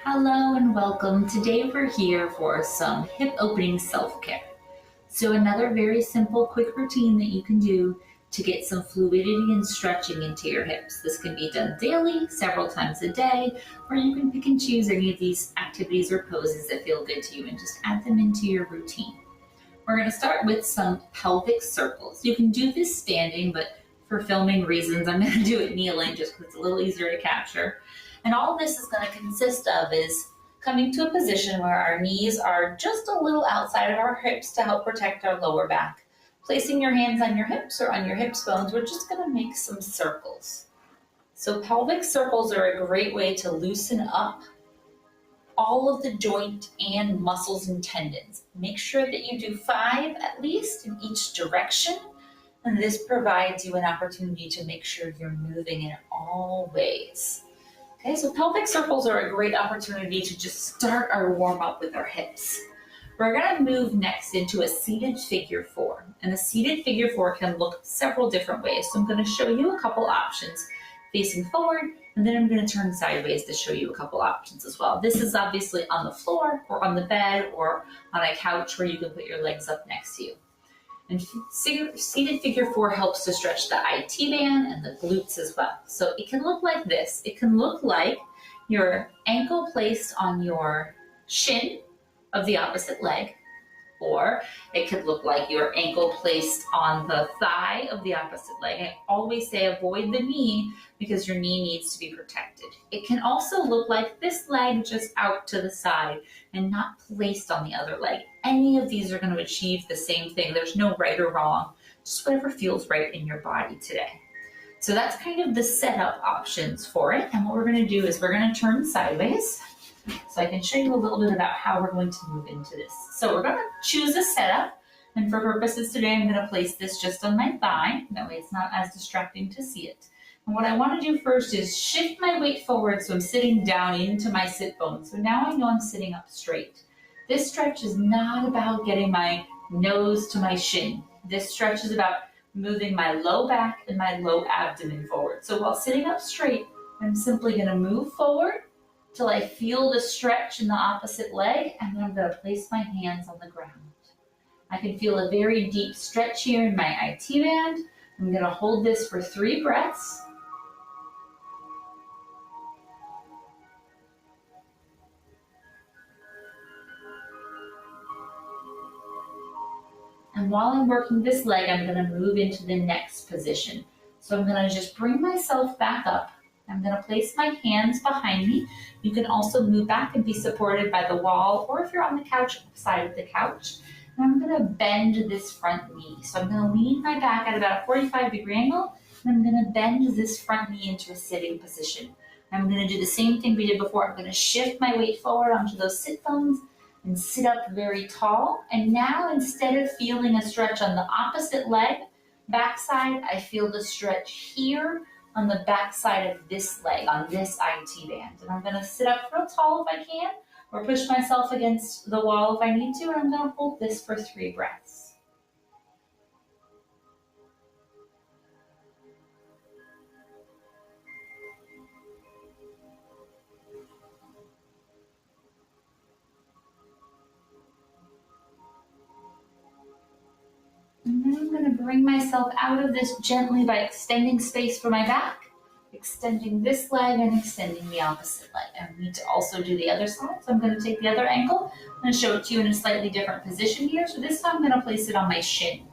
Hello and welcome. Today we're here for some hip opening self-care. So another very simple, quick routine that you can do to get some fluidity and stretching into your hips. This can be done daily, several times a day, or you can pick and choose any of these activities or poses that feel good to you and just add them into your routine. We're going to start with some pelvic circles. You can do this standing, but for filming reasons, I'm going to do it kneeling just because it's a little easier to capture. And all this is going to consist of is coming to a position where our knees are just a little outside of our hips to help protect our lower back. Placing your hands on your hips or on your hips bones, we're just going to make some circles. So pelvic circles are a great way to loosen up all of the joint and muscles and tendons. Make sure that you do 5 at least in each direction, and this provides you an opportunity to make sure you're moving in all ways. Okay, so pelvic circles are a great opportunity to just start our warm up with our hips. We're going to move next into a seated figure 4, and a seated figure 4 can look several different ways. So I'm going to show you a couple options facing forward, and then I'm going to turn sideways to show you a couple options as well. This is obviously on the floor or on the bed or on a couch where you can put your legs up next to you. And seated figure 4 helps to stretch the IT band and the glutes as well. So it can look like this. It can look like your ankle placed on your shin of the opposite leg, or it could look like your ankle placed on the thigh of the opposite leg. I always say avoid the knee because your knee needs to be protected. It can also look like this leg just out to the side and not placed on the other leg. Any of these are going to achieve the same thing. There's no right or wrong, just whatever feels right in your body today. So that's kind of the setup options for it. And what we're going to do is we're going to turn sideways so I can show you a little bit about how we're going to move into this. So we're going to choose a setup. And for purposes today, I'm going to place this just on my thigh. That way it's not as distracting to see it. And what I want to do first is shift my weight forward so I'm sitting down into my sit bone. So now I know I'm sitting up straight. This stretch is not about getting my nose to my shin. This stretch is about moving my low back and my low abdomen forward. So while sitting up straight, I'm simply going to move forward till I feel the stretch in the opposite leg, and then I'm going to place my hands on the ground. I can feel a very deep stretch here in my IT band. I'm going to hold this for 3 breaths. And while I'm working this leg, I'm going to move into the next position. So I'm going to just bring myself back up. I'm going to place my hands behind me. You can also move back and be supported by the wall, or if you're on the couch, side of the couch. And I'm going to bend this front knee. So I'm going to lean my back at about a 45-degree angle, and I'm going to bend this front knee into a sitting position. I'm going to do the same thing we did before. I'm going to shift my weight forward onto those sit bones and sit up very tall. And now, instead of feeling a stretch on the opposite leg, backside, I feel the stretch here on the back side of this leg, on this IT band. And I'm going to sit up real tall if I can, or push myself against the wall if I need to, and I'm going to hold this for 3 breaths. And then I'm going to bring myself out of this gently by extending space for my back, extending this leg and extending the opposite leg. I need to also do the other side, so I'm going to take the other ankle. I'm going to show it to you in a slightly different position here. So this time I'm going to place it on my shin.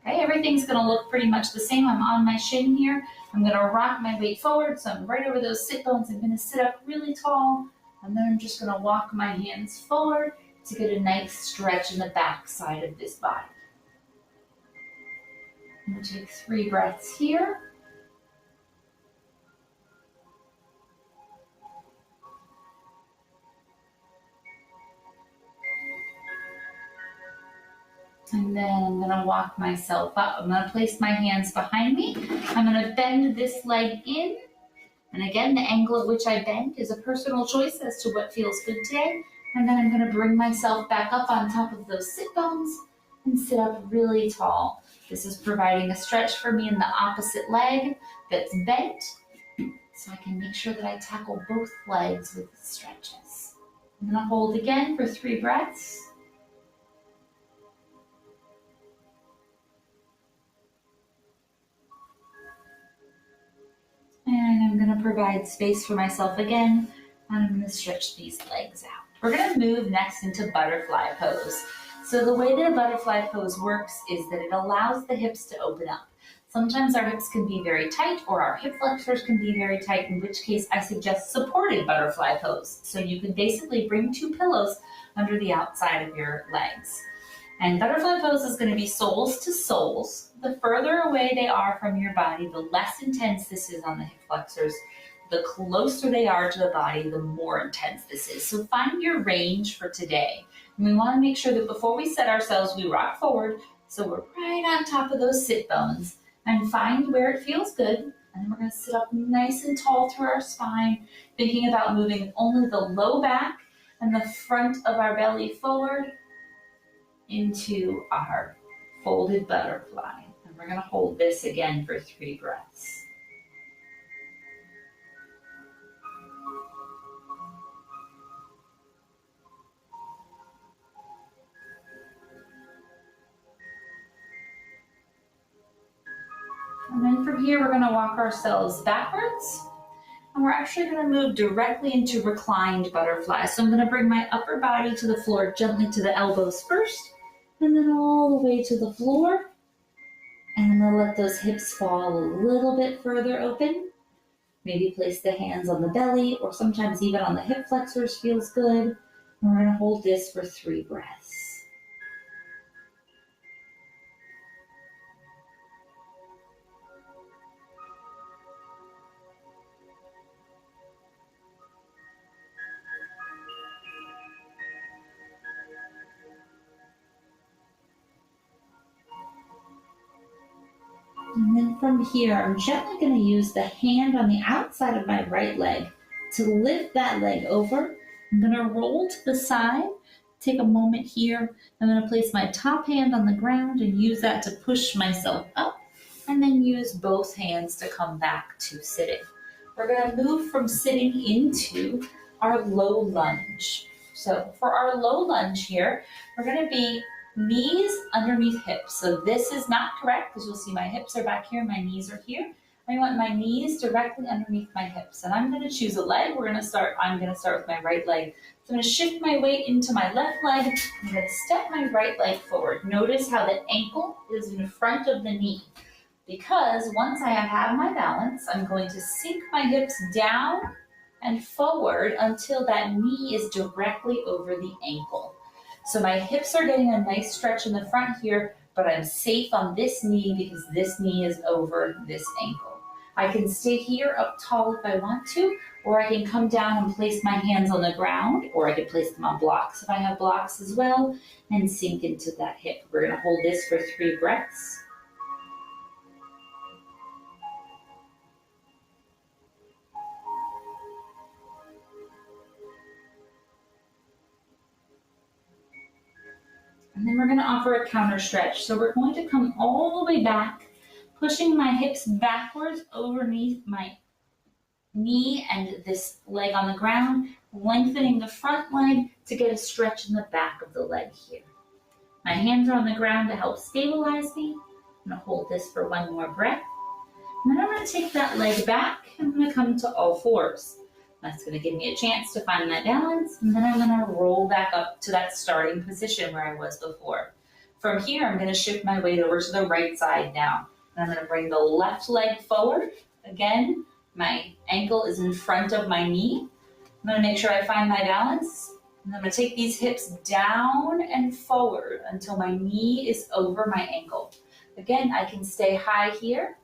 Okay, everything's going to look pretty much the same. I'm on my shin here. I'm going to rock my weight forward, so I'm right over those sit bones. I'm going to sit up really tall, and then I'm just going to walk my hands forward to get a nice stretch in the back side of this body. I'm going to take 3 breaths here. And then I'm going to walk myself up. I'm going to place my hands behind me. I'm going to bend this leg in. And again, the angle at which I bend is a personal choice as to what feels good today. And then I'm going to bring myself back up on top of those sit bones and sit up really tall. This is providing a stretch for me in the opposite leg that's bent. so I can make sure that I tackle both legs with the stretches. I'm going to hold again for 3 breaths. And I'm going to provide space for myself again, and I'm going to stretch these legs out. We're going to move next into butterfly pose. So the way that a butterfly pose works is that it allows the hips to open up. Sometimes our hips can be very tight or our hip flexors can be very tight, in which case I suggest supported butterfly pose. So you can basically bring 2 pillows under the outside of your legs. And butterfly pose is going to be soles to soles. The further away they are from your body, the less intense this is on the hip flexors. The closer they are to the body, the more intense this is. So find your range for today. And we want to make sure that before we set ourselves, we rock forward so we're right on top of those sit bones, and find where it feels good. And then we're going to sit up nice and tall through our spine, thinking about moving only the low back and the front of our belly forward into our folded butterfly. And we're going to hold this again for 3 breaths. And then from here, we're going to walk ourselves backwards. And we're actually going to move directly into reclined butterfly. So I'm going to bring my upper body to the floor, gently to the elbows first, and then all the way to the floor. And I'm going to let those hips fall a little bit further open. Maybe place the hands on the belly, or sometimes even on the hip flexors feels good. And we're going to hold this for 3 breaths. And then from here, I'm gently going to use the hand on the outside of my right leg to lift that leg over. I'm going to roll to the side, take a moment here. I'm going to place my top hand on the ground and use that to push myself up, and then use both hands to come back to sitting. We're going to move from sitting into our low lunge. So for our low lunge here, we're going to be knees underneath hips. So this is not correct because you'll see my hips are back here, my knees are here. I want my knees directly underneath my hips. And I'm going to choose a leg. I'm going to start with my right leg. So I'm going to shift my weight into my left leg. I'm going to step my right leg forward. Notice how the ankle is in front of the knee. Because once I have my balance, I'm going to sink my hips down and forward until that knee is directly over the ankle. So my hips are getting a nice stretch in the front here, but I'm safe on this knee because this knee is over this ankle. I can stay here up tall if I want to, or I can come down and place my hands on the ground, or I can place them on blocks if I have blocks as well, and sink into that hip. We're going to hold this for 3 breaths. And then we're going to offer a counter stretch. So we're going to come all the way back, pushing my hips backwards underneath my knee and this leg on the ground, lengthening the front leg to get a stretch in the back of the leg here. My hands are on the ground to help stabilize me. I'm going to hold this for 1 more breath. And then I'm going to take that leg back and I'm going to come to all fours. That's going to give me a chance to find my balance, and then I'm going to roll back up to that starting position where I was before. From here, I'm going to shift my weight over to the right side now. And I'm going to bring the left leg forward. Again, my ankle is in front of my knee. I'm going to make sure I find my balance. And I'm going to take these hips down and forward until my knee is over my ankle. Again, I can stay high here,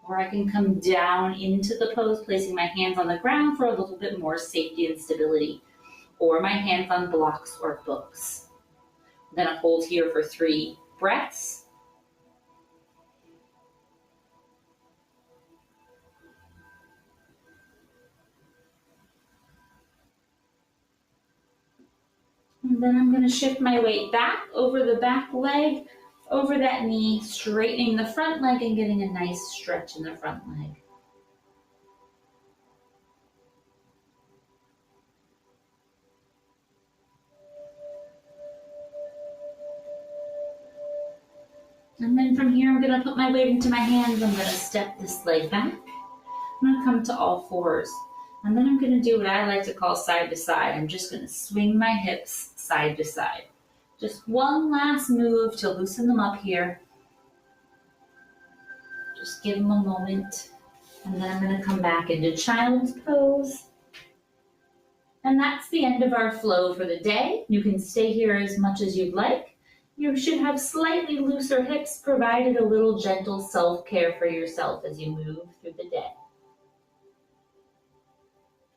or I can come down into the pose, placing my hands on the ground for a little bit more safety and stability, or my hands on blocks or books. I'm going to hold here for 3 breaths. And then I'm going to shift my weight back over the back leg, over that knee, straightening the front leg and getting a nice stretch in the front leg. And then from here, I'm gonna put my weight into my hands. I'm gonna step this leg back. I'm gonna come to all fours. And then I'm gonna do what I like to call side to side. I'm just gonna swing my hips side to side. Just one last move to loosen them up here. Just give them a moment. And then I'm gonna come back into child's pose. And that's the end of our flow for the day. You can stay here as much as you'd like. You should have slightly looser hips, provided a little gentle self-care for yourself as you move through the day.